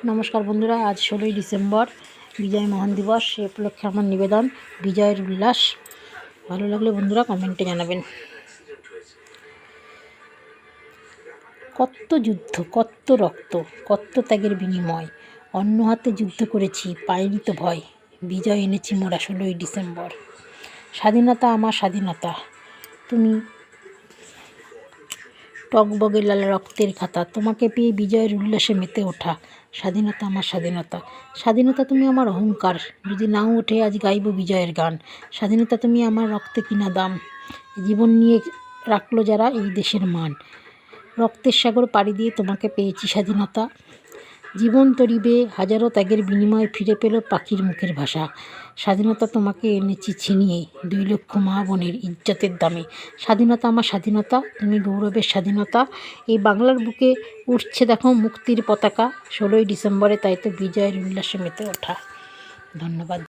নমস্কার বন্ধুরা, আজ 16ই ডিসেম্বর বিজয় মহান দিবস। সে উপলক্ষে আমার নিবেদন বিজয়ের উল্লাস। ভালো লাগলে বন্ধুরা কমেন্টে জানাবেন। কত যুদ্ধ, কত রক্ত, কত ত্যাগের বিনিময়, অন্য হাতে যুদ্ধ করেছি, পাইনি তো ভয়। বিজয় এনেছি মোরা 16ই ডিসেম্বর। স্বাধীনতা আমার স্বাধীনতা, তুমি টকবগে লাল রক্তের খাতা, তোমাকে পেয়ে বিজয়ের উল্লাসে মেতে ওঠা। স্বাধীনতা আমার স্বাধীনতা, স্বাধীনতা তুমি আমার অহংকার, যদি নাও ওঠে আজ গাইব বিজয়ের গান। স্বাধীনতা তুমি আমার রক্তে কিনা দাম, জীবন নিয়ে রাখলো যারা এই দেশের মান। রক্তের সাগর পাড়ি দিয়ে তোমাকে পেয়েছি স্বাধীনতা, জীবন তরিবে হাজারো ত্যাগের বিনিময়ে ফিরে পেল পাখির মুখের ভাষা। স্বাধীনতা তোমাকে এনেছি ছিনিয়ে 2 লক্ষ মা বোনের ইজ্জতের দামে। স্বাধীনতা আমার স্বাধীনতা, তুমি গৌরবের স্বাধীনতা। এই বাংলার বুকে উঠছে দেখো মুক্তির পতাকা 16ই ডিসেম্বরে, তাই তো বিজয়ের উল্লাসে মেতে ওঠা। ধন্যবাদ।